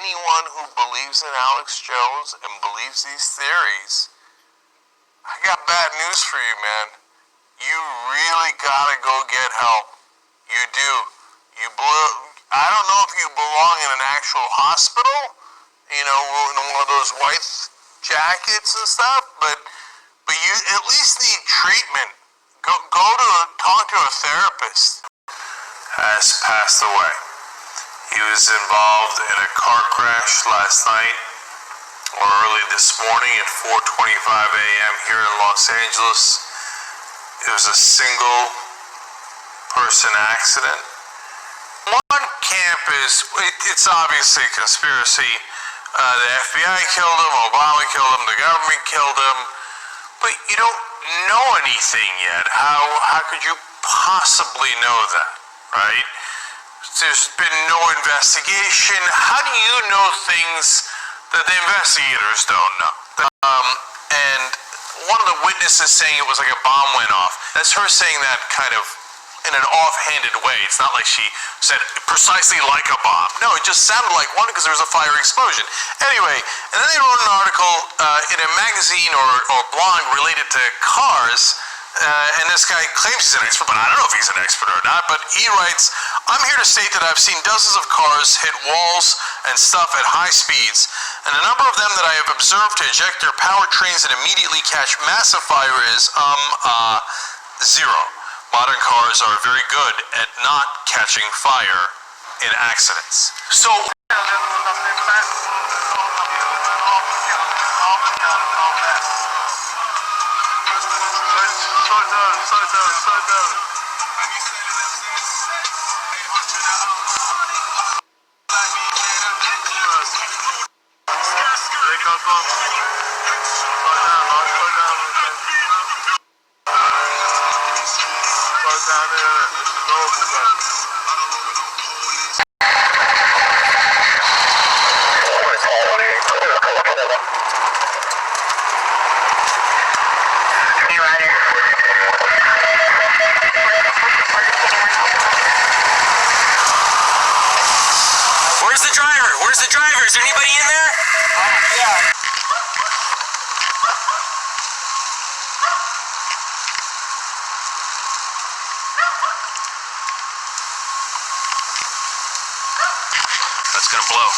anyone who believes in Alex Jones and believes these theories, I got bad news for you, man. You really gotta go get help. You do. I don't know if you belong in an actual hospital, in one of those white jackets and stuff, but you at least need treatment. Go to talk to a therapist. Has passed away. He was involved in a car crash last night or early this morning at 4:25 a.m. here in Los Angeles. It was a single person accident. One camp it's obviously a conspiracy. The FBI killed him, Obama killed him, the government killed him, but you don't know anything yet. How could you possibly know that, right? There's been no investigation. How do you know things that the investigators don't know? And one of the witnesses saying it was like a bomb went off. That's her saying that kind of in an offhanded way. It's not like she said precisely like a bomb. No, it just sounded like one because there was a fire explosion. Anyway, and then they wrote an article in a magazine or blog related to cars, and this guy claims he's an expert, but I don't know if he's an expert or not, but he writes, I'm here to state that I've seen dozens of cars hit walls and stuff at high speeds, and the number of them that I have observed to eject their powertrains and immediately catch massive fire is, zero. Modern cars are very good at not catching fire in accidents. So, where's the driver? Is there anybody in there? Yeah. That's gonna blow.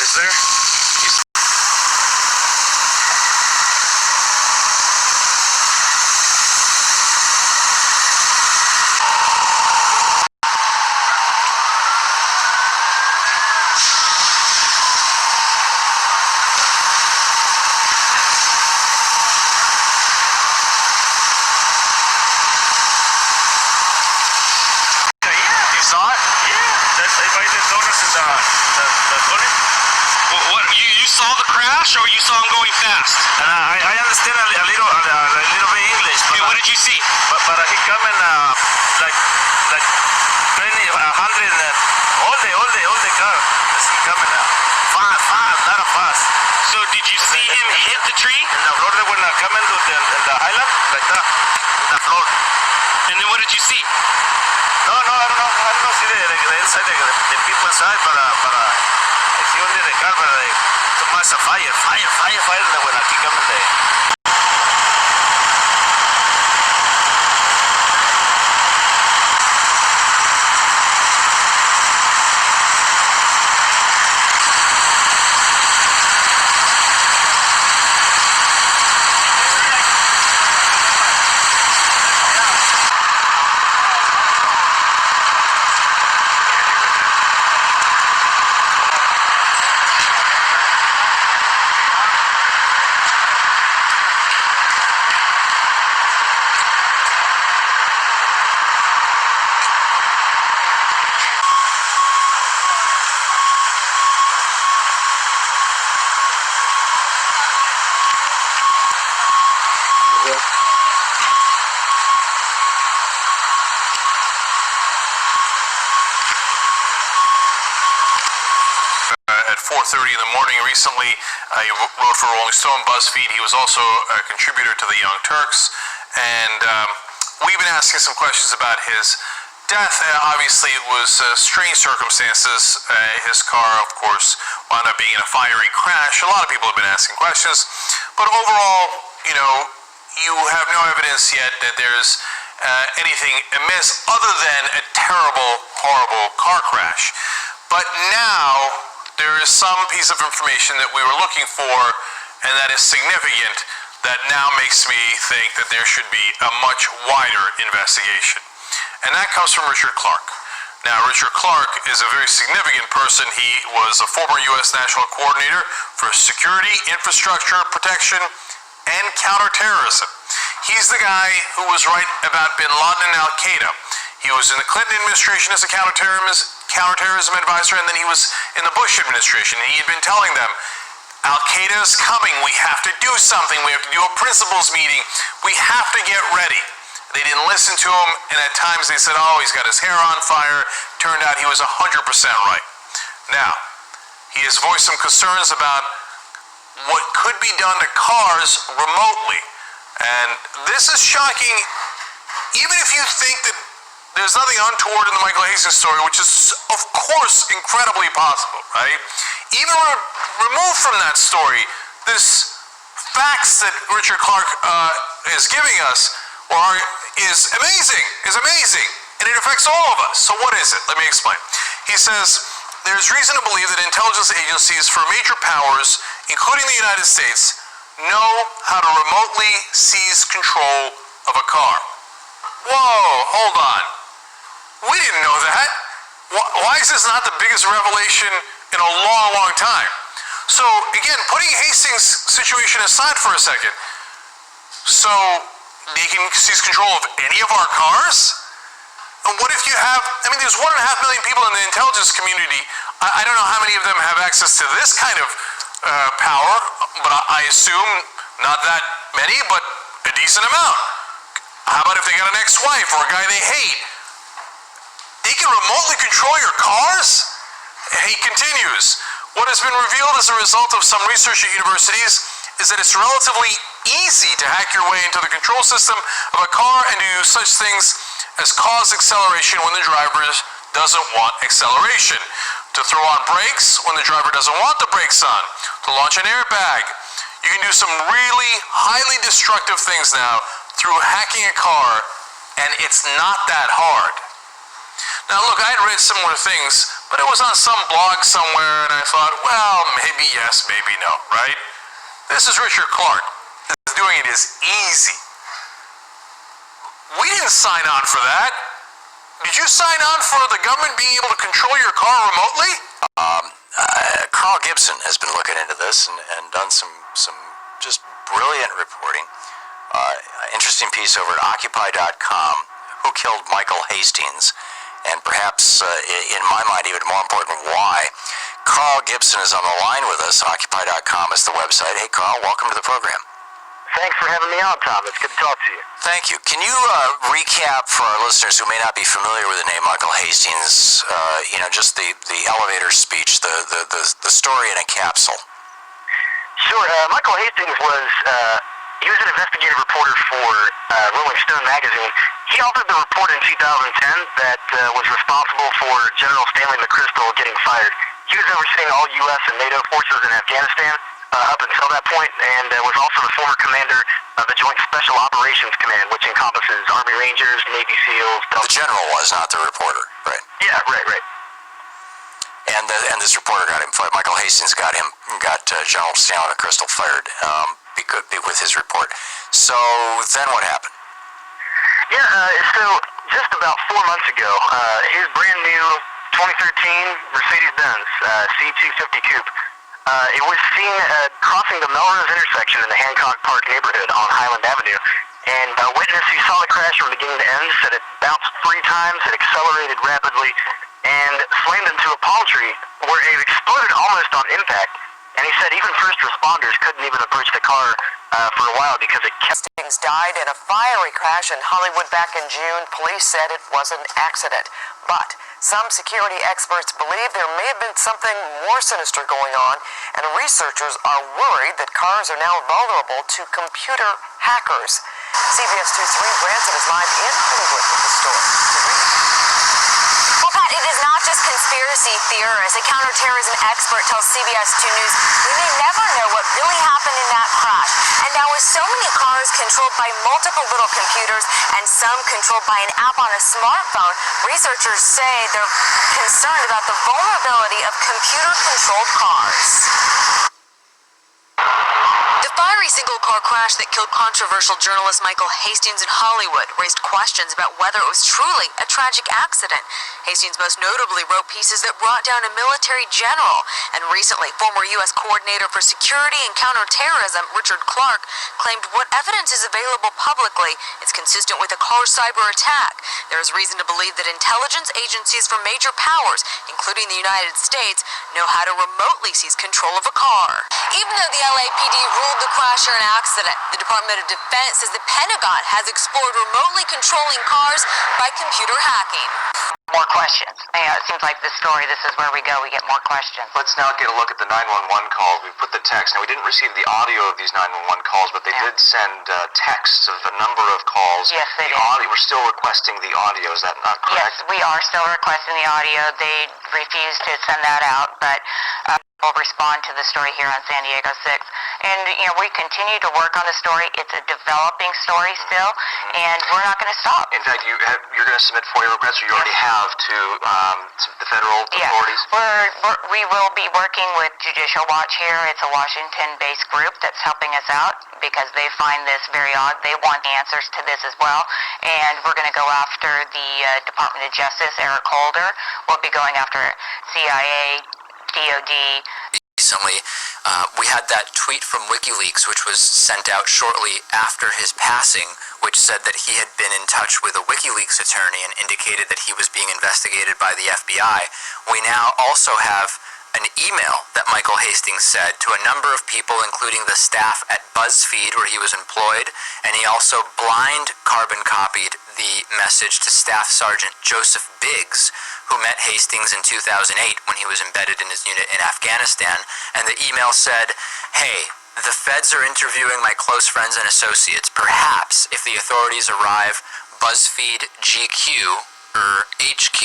Is there? You saw the crash, or you saw him going fast? I understand a little bit English. Okay, what did you see? But he coming like 20, 100, all the car. He coming fast, not fast. So did you see him hit the tree? In the floor when coming to the island, like that, in the floor. And then what did you see? No, I don't know. I don't see the inside, the people inside, but I see only the car, but so much fire, when I keep coming there. in the Morning recently. He wrote for Rolling Stone, BuzzFeed. He was also a contributor to the Young Turks. And we've been asking some questions about his death. Obviously, it was strange circumstances. His car, of course, wound up being in a fiery crash. A lot of people have been asking questions. But overall, you know, you have no evidence yet that there's anything amiss other than a terrible, horrible car crash. But now there is some piece of information that we were looking for, and that is significant, that now makes me think that there should be a much wider investigation. And that comes from Richard Clarke. Now, Richard Clarke is a very significant person. He was a former U.S. National Coordinator for Security, Infrastructure, Protection, and Counterterrorism. He's the guy who was right about bin Laden and Al-Qaeda. He was in the Clinton administration as a counterterrorism advisor, and then he was in the Bush administration. And he had been telling them, Al-Qaeda is coming. We have to do something. We have to do a principals meeting. We have to get ready. They didn't listen to him, and at times they said, oh, he's got his hair on fire. Turned out he was 100% right. Now, he has voiced some concerns about what could be done to cars remotely. And this is shocking, even if you think that there's nothing untoward in the Michael Hastings story, which is, of course, incredibly possible, right? Even removed from that story, this facts that Richard Clarke is giving us is amazing, and it affects all of us. So what is it? Let me explain. He says, there's reason to believe that intelligence agencies for major powers, including the United States, know how to remotely seize control of a car. Whoa, hold on. We didn't know that. Why is this not the biggest revelation in a long, long time? So, again, putting Hastings' situation aside for a second, so they can seize control of any of our cars? And what if you have, I mean, there's 1.5 million people in the intelligence community. I don't know how many of them have access to this kind of power, but I assume not that many, but a decent amount. How about if they got an ex-wife or a guy they hate? They can remotely control your cars? He continues, what has been revealed as a result of some research at universities is that it's relatively easy to hack your way into the control system of a car and do such things as cause acceleration when the driver doesn't want acceleration, to throw on brakes when the driver doesn't want the brakes on, to launch an airbag. You can do some really highly destructive things now through hacking a car, and it's not that hard. Now look, I had read similar things, but it was on some blog somewhere, and I thought, well, maybe yes, maybe no, right? This is Richard Clarke. Doing it is easy. We didn't sign on for that. Did you sign on for the government being able to control your car remotely? Carl Gibson has been looking into this and done some just brilliant reporting. Interesting piece over at Occupy.com, Who Killed Michael Hastings, and perhaps, in my mind, even more important, why. Carl Gibson is on the line with us. Occupy.com is the website. Hey, Carl, welcome to the program. Thanks for having me on, Tom. It's good to talk to you. Thank you. Can you recap for our listeners who may not be familiar with the name Michael Hastings, just the elevator speech, the story in a capsule? Sure. Michael Hastings was an investigative reporter for Rolling Stone magazine. He authored the report in 2010 that was responsible for General Stanley McChrystal getting fired. He was overseeing all U.S. and NATO forces in Afghanistan up until that point, and was also the former commander of the Joint Special Operations Command, which encompasses Army Rangers, Navy SEALs. The general was, not the reporter, right? Yeah, right. And this reporter got him fired. Michael Hastings got General Stanley McChrystal fired with his report. So then what happened? Yeah, so just about 4 months ago, his brand new 2013 Mercedes-Benz C250 Coupe, it was seen crossing the Melrose intersection in the Hancock Park neighborhood on Highland Avenue. And a witness who saw the crash from beginning to end said it bounced 3 times, it accelerated rapidly, and slammed into a palm tree where it exploded almost on impact. And he said even first responders couldn't even approach the car for a while because it kept Hastings died in a fiery crash in Hollywood back in June. Police said it was an accident. But some security experts believe there may have been something more sinister going on, and researchers are worried that cars are now vulnerable to computer hackers. CBS 2's Branson is live in Hollywood with the story. Well, Pat, it is not just conspiracy theorists. A counterterrorism expert tells CBS 2 News we may never know what really happened in that crash. And now with so many cars controlled by multiple little computers and some controlled by an app on a smartphone, researchers say they're concerned about the vulnerability of computer-controlled cars. The fiery single-car crash that killed controversial journalist Michael Hastings in Hollywood raised questions about whether it was truly a tragic accident. Hastings most notably wrote pieces that brought down a military general, and recently former U.S. Coordinator for Security and Counterterrorism Richard Clarke claimed what evidence is available publicly is consistent with a car cyber attack. There is reason to believe that intelligence agencies from major powers, including the United States, know how to remotely seize control of a car. Even though the LAPD ruled the crash an accident, the Department of Defense says the Pentagon has explored remotely controlling cars by computer hacking. More questions. Yeah, it seems like this story, this is where we go, we get more questions. Let's now get a look at the 911 calls. We put the text. Now, we didn't receive the audio of these 911 calls, but they did send texts of a number of calls. Yes, they did. We're still requesting the audio. Is that not correct? Yes, we are still requesting the audio. They refused to send that out, but we'll respond to the story here on San Diego 6. And, you know, we continue to work on the story. It's a developing story still, and we're not going to stop. In fact, you're going to submit FOIA requests, or you already have to the federal authorities? We will be working with Judicial Watch here. It's a Washington-based group that's helping us out because they find this very odd. They want answers to this as well, and we're going to go after the Department of Justice, Eric Holder. We'll be going after CIA, DOD. Recently, we had that tweet from WikiLeaks, which was sent out shortly after his passing, which said that he had been in touch with a WikiLeaks attorney and indicated that he was being investigated by the FBI. We now also have an email that Michael Hastings said to a number of people, including the staff at BuzzFeed, where he was employed, and he also blind carbon copied the message to Staff Sergeant Joseph Biggs, who met Hastings in 2008 when he was embedded in his unit in Afghanistan. And the email said, "Hey, the feds are interviewing my close friends and associates. Perhaps, if the authorities arrive, BuzzFeed GQ, or HQ,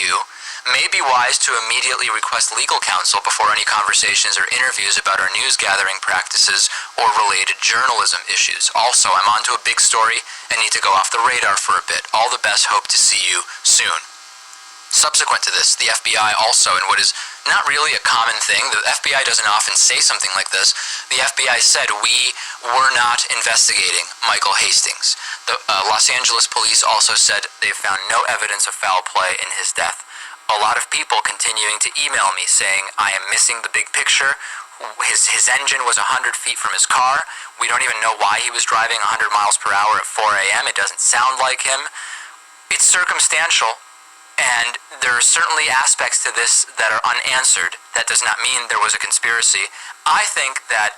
may be wise to immediately request legal counsel before any conversations or interviews about our news gathering practices or related journalism issues. Also, I'm onto a big story and need to go off the radar for a bit. All the best. Hope to see you soon." Subsequent to this, the FBI also, in what is not really a common thing, the FBI doesn't often say something like this, the FBI said, "We were not investigating Michael Hastings." The Los Angeles police also said they found no evidence of foul play in his death. A lot of people continuing to email me saying, "I am missing the big picture. His engine was 100 feet from his car. We don't even know why he was driving 100 miles per hour at 4 a.m. It doesn't sound like him." It's circumstantial, and there are certainly aspects to this that are unanswered. That does not mean there was a conspiracy. I think that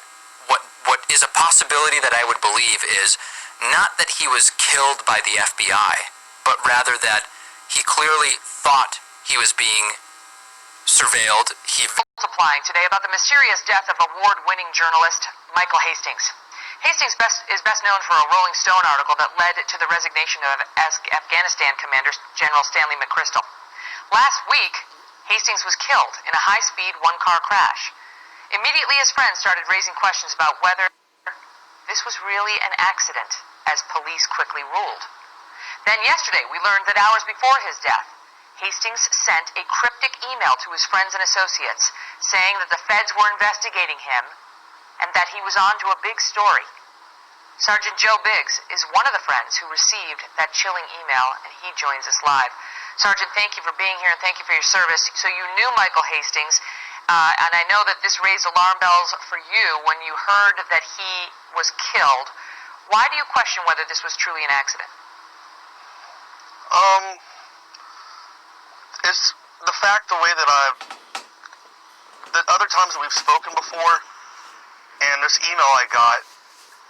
what is a possibility that I would believe is not that he was killed by the FBI, but rather that he clearly thought he was being surveilled. Multiplying today about the mysterious death of award-winning journalist Michael Hastings. Hastings is best known for a Rolling Stone article that led to the resignation of Afghanistan Commander General Stanley McChrystal. Last week, Hastings was killed in a high-speed one-car crash. Immediately, his friends started raising questions about whether this was really an accident, as police quickly ruled. Then yesterday, we learned that hours before his death, Hastings sent a cryptic email to his friends and associates saying that the feds were investigating him and that he was on to a big story. Sergeant Joe Biggs is one of the friends who received that chilling email, and he joins us live. Sergeant, thank you for being here and thank you for your service. So you knew Michael Hastings, and I know that this raised alarm bells for you when you heard that he was killed. Why do you question whether this was truly an accident? It's the fact, the way that other times that we've spoken before, and this email I got,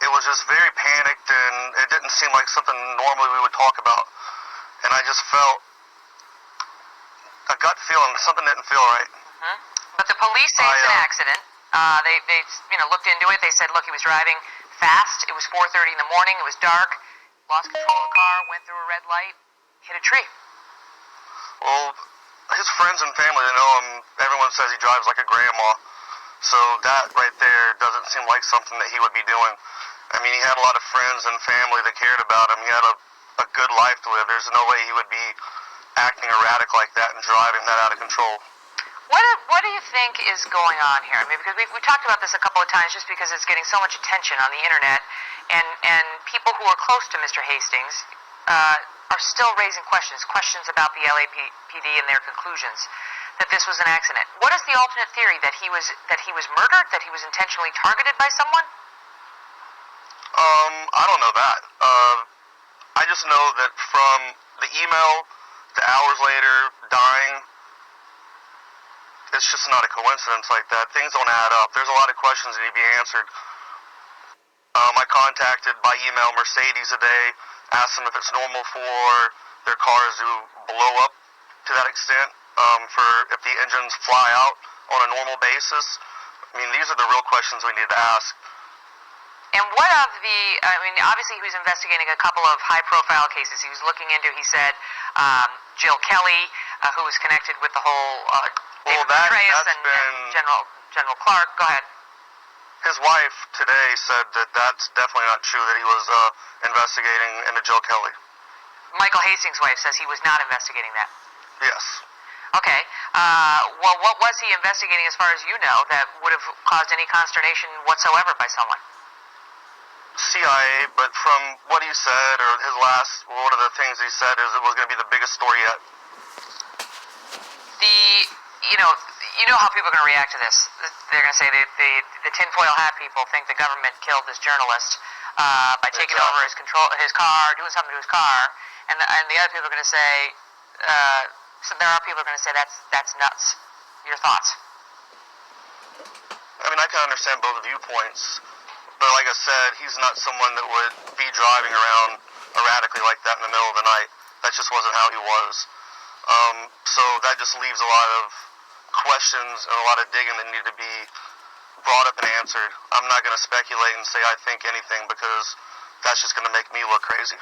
it was just very panicked, and it didn't seem like something normally we would talk about. And I just felt a gut feeling, something didn't feel right. But the police say it's an accident. They looked into it. They said, look, he was driving fast. It was 4:30 in the morning. It was dark. Lost control of the car, went through a red light, hit a tree. Well, his friends and family, they know him. Everyone says he drives like a grandma. So that right there doesn't seem like something that he would be doing. I mean, he had a lot of friends and family that cared about him. He had a good life to live. There's no way he would be acting erratic like that and driving that out of control. What do you think is going on here? I mean, because we talked about this a couple of times just because it's getting so much attention on the internet, and people who are close to Mr. Hastings are still raising questions about the LAPD and their conclusions that this was an accident. What is the alternate theory, that he was murdered, that he was intentionally targeted by someone? I don't know that. I just know that from the email to hours later dying, it's just not a coincidence like that. Things don't add up. There's a lot of questions that need to be answered. I contacted by email Mercedes today, asked them if it's normal for their cars to blow up to that extent, for if the engines fly out on a normal basis. I mean, these are the real questions we need to ask. And what of obviously he was investigating a couple of high-profile cases. He was looking into, he said, Jill Kelly, who was connected with the whole David Petraeus and General Clark. Go ahead. His wife today said that that's definitely not true, that he was investigating into Jill Kelly. Michael Hastings' wife says he was not investigating that. Yes. Okay. Well, what was he investigating, as far as you know, that would have caused any consternation whatsoever by someone? CIA, but from what he said, or one of the things he said is it was going to be the biggest story yet. You know how people are going to react to this. They're going to say the tinfoil hat people think the government killed this journalist by taking over his car, doing something to his car, and the other people are going to say, there are people who are going to say that's nuts. Your thoughts? I mean, I can understand both viewpoints, but like I said, he's not someone that would be driving around erratically like that in the middle of the night. That just wasn't how he was. So that just leaves a lot of questions and a lot of digging that need to be brought up and answered. I'm not going to speculate and say I think anything, because that's just going to make me look crazy.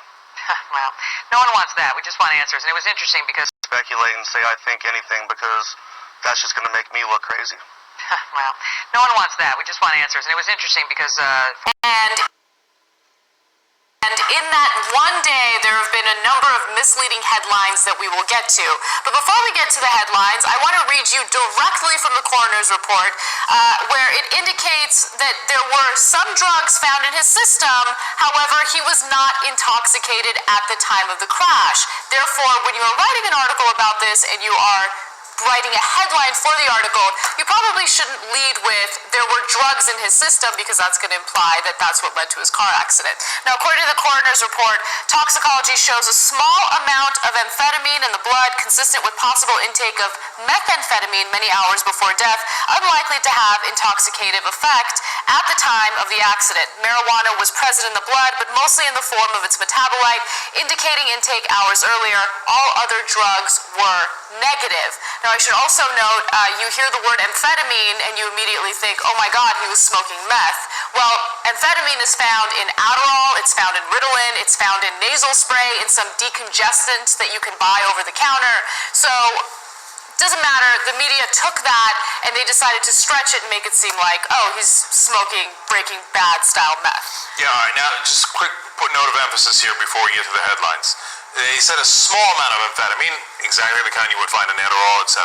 Well, no one wants that. We just want answers. And it was interesting because... Speculate and say I think anything, because that's just going to make me look crazy. Well, no one wants that. We just want answers. And it was interesting because... And in that one day, there have been a number of misleading headlines that we will get to. But before we get to the headlines, I want to read you directly from the coroner's report, where it indicates that there were some drugs found in his system. However, he was not intoxicated at the time of the crash. Therefore, when you are writing an article about this and you are writing a headline for the article, you probably shouldn't lead with there were drugs in his system, because that's going to imply that that's what led to his car accident. Now, according to the coroner's report, toxicology shows a small amount of amphetamine in the blood, consistent with possible intake of methamphetamine many hours before death, unlikely to have intoxicative effect at the time of the accident. Marijuana was present in the blood, but mostly in the form of its metabolite, indicating intake hours earlier. All other drugs were negative. Now, I should also note, you hear the word amphetamine and you immediately think, oh my God, he was smoking meth. Well, amphetamine is found in Adderall, it's found in Ritalin, it's found in nasal spray, in some decongestants that you can buy over the counter. So, doesn't matter, the media took that and they decided to stretch it and make it seem like, oh, he's smoking Breaking Bad style meth. Yeah, all right, now just a quick note of emphasis here before we get to the headlines. They said a small amount of amphetamine, exactly the kind you would find in Adderall, etc.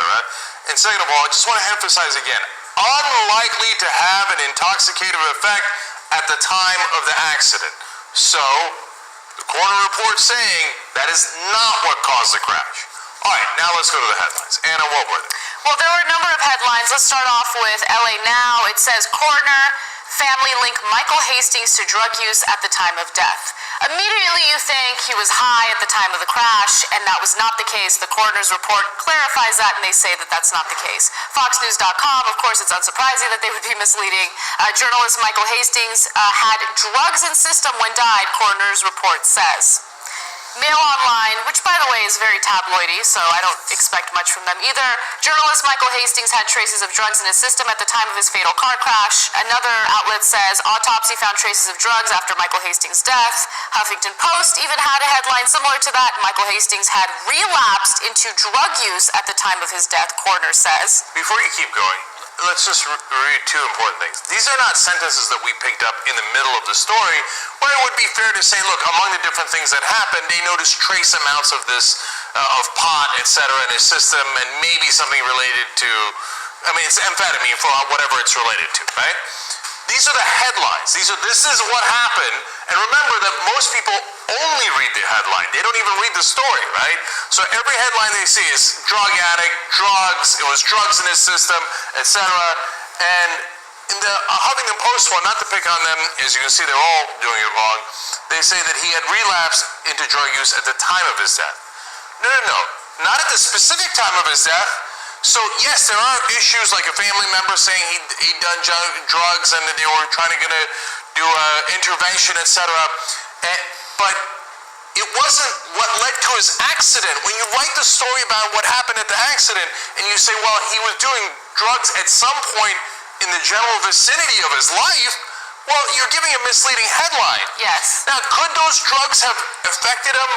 And second of all, I just want to emphasize again, unlikely to have an intoxicative effect at the time of the accident. So, the coroner report saying that is not what caused the crash. All right, now let's go to the headlines. Anna, what were they? Well, there were a number of headlines. Let's start off with LA Now. It says, coroner family link Michael Hastings to drug use at the time of death. Immediately you think he was high at the time of the crash, and that was not the case. The coroner's report clarifies that, and they say that that's not the case. FoxNews.com, of course, it's unsurprising that they would be misleading. Journalist Michael Hastings had drugs in system when died, coroner's report says. Mail Online, which by the way is very tabloidy, so I don't expect much from them either. Journalist Michael Hastings had traces of drugs in his system at the time of his fatal car crash. Another outlet says autopsy found traces of drugs after Michael Hastings' death. Huffington Post even had a headline similar to that. Michael Hastings had relapsed into drug use at the time of his death, coroner says. Before you keep going, let's just read two important things. These are not sentences that we picked up in the middle of the story, where it would be fair to say, look, among the different things that happened, they noticed trace amounts of this, of pot, etc. in his system, and maybe something related to, it's amphetamine for whatever it's related to, right? These are the headlines. This is what happened, and remember that most people only read the headline. They don't even read the story, right? So every headline they see is drug addict, drugs, it was drugs in his system, etc. And in the Huffington Post one, not to pick on them, as you can see, they're all doing it wrong. They say that he had relapsed into drug use at the time of his death. No, not at the specific time of his death. So yes, there are issues like a family member saying he'd done drugs and that they were trying to do an intervention, etc. But it wasn't what led to his accident. When you write the story about what happened at the accident and you say, well, he was doing drugs at some point in the general vicinity of his life, well, you're giving a misleading headline. Yes. Now, could those drugs have affected him?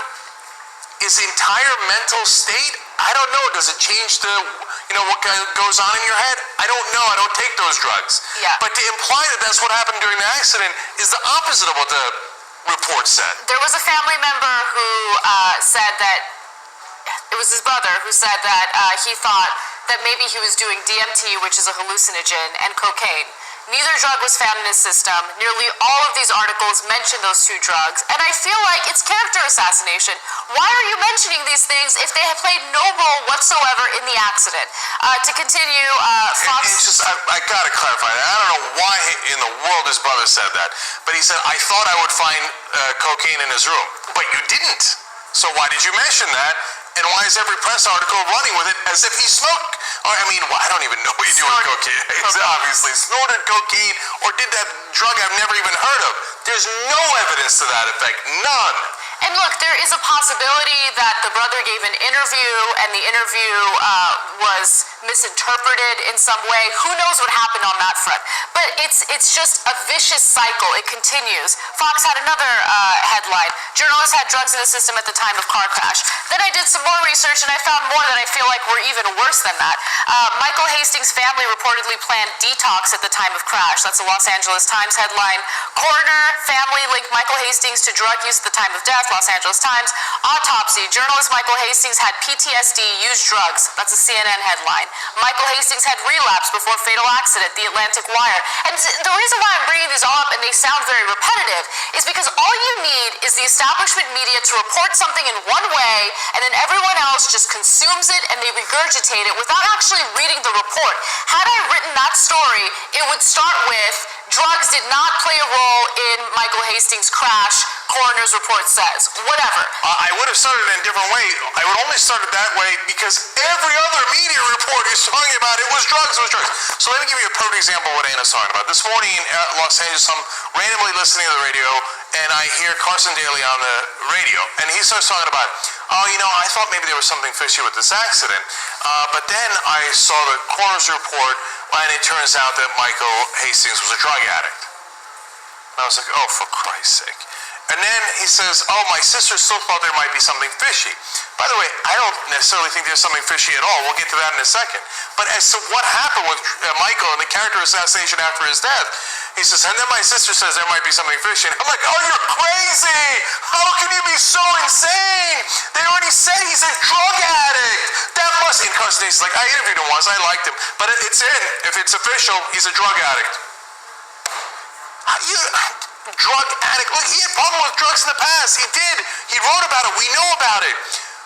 His entire mental state? I don't know. Does it change what goes on in your head? I don't know. I don't take those drugs. Yeah. But to imply that that's what happened during the accident is the opposite of what the report said. There was a family member who said that it was his brother who said that he thought that maybe he was doing DMT, which is a hallucinogen, and cocaine. Neither drug was found in his system. Nearly all of these articles mention those two drugs, and I feel like it's character assassination. Why are you mentioning these things if they have played no role whatsoever in the accident? To continue, Fox... It's just, I gotta clarify that. I don't know why in the world his brother said that, but he said, I thought I would find cocaine in his room, but you didn't. So why did you mention that? And why is every press article running with it as if he smoked? I don't even know what you do with cocaine. He's obviously snorted cocaine or did that drug I've never even heard of. There's no evidence to that effect. None. And look, there is a possibility that the brother gave an interview and the interview was misinterpreted in some way. Who knows what happened on that front? But it's just a vicious cycle. It continues. Fox had another headline. Journalists had drugs in the system at the time of car crash. Then I did some more research and I found more that I feel like were even worse than that. Michael Hastings' family reportedly planned detox at the time of crash. That's a Los Angeles Times headline. Coroner, family linked Michael Hastings to drug use at the time of death. Los Angeles Times. Autopsy. Journalist Michael Hastings had PTSD, used drugs. That's a CNN headline. Michael Hastings had relapsed before fatal accident. The Atlantic Wire. And the reason why I'm bringing these all up and they sound very repetitive is because all you need is the establishment media to report something in one way and then everyone else just consumes it and they regurgitate it without actually reading the report. Had I written that story, it would start with drugs did not play a role in Michael Hastings' crash, coroner's report says. Whatever. I would have started in a different way. I would only start it that way because every other media report is talking about it was drugs. So let me give you a perfect example of what Anna's talking about. This morning in Los Angeles, I'm randomly listening to the radio and I hear Carson Daly on the radio and he starts talking about, I thought maybe there was something fishy with this accident. But then I saw the coroner's report and it turns out that Michael Hastings was a drug addict. And I was like, oh, for Christ's sake. And then he says, my sister still thought there might be something fishy. By the way, I don't necessarily think there's something fishy at all. We'll get to that in a second. But as to what happened with Michael and the character assassination after his death, he says, and then my sister says there might be something fishy. And I'm like, oh, you're crazy. How can you be so insane? They already said he's a drug addict. That must, in Carson Daly's like, I interviewed him once, I liked him. But it's if it's official, he's a drug addict. Drug addict. Look, he had problem with drugs in the past. He did. He wrote about it. We know about it.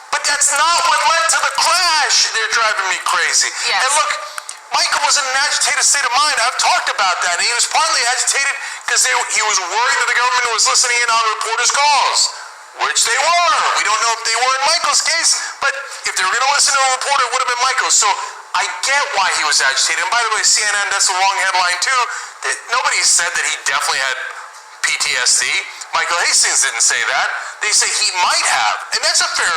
But that's not what led to the crash. They're driving me crazy. Yes. And look, Michael was in an agitated state of mind. I've talked about that. And he was partly agitated because he was worried that the government was listening in on reporters' calls, which they were. We don't know if they were in Michael's case, but if they were going to listen to a reporter, it would have been Michael. So I get why he was agitated. And by the way, CNN, that's the wrong headline too. That nobody said that he definitely had PTSD. Michael Hastings didn't say that. They say he might have. And that's a fair,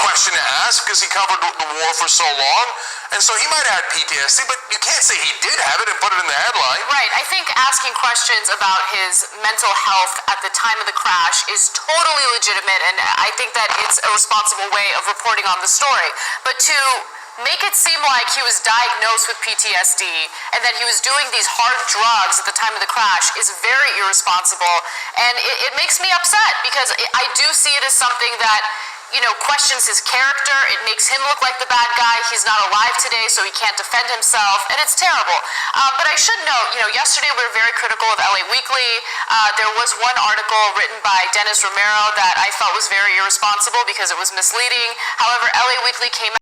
question to ask because he covered the war for so long. And so he might have had PTSD, but you can't say he did have it and put it in the headline. Right. I think asking questions about his mental health at the time of the crash is totally legitimate, and I think that it's a responsible way of reporting on the story. But to make it seem like he was diagnosed with PTSD and that he was doing these hard drugs at the time of the crash is very irresponsible, and it makes me upset because I do see it as something that questions his character. It makes him look like the bad guy. He's not alive today, so he can't defend himself, and it's terrible. But I should note, yesterday we were very critical of LA Weekly. There was one article written by Dennis Romero that I felt was very irresponsible because it was misleading. However, LA Weekly came out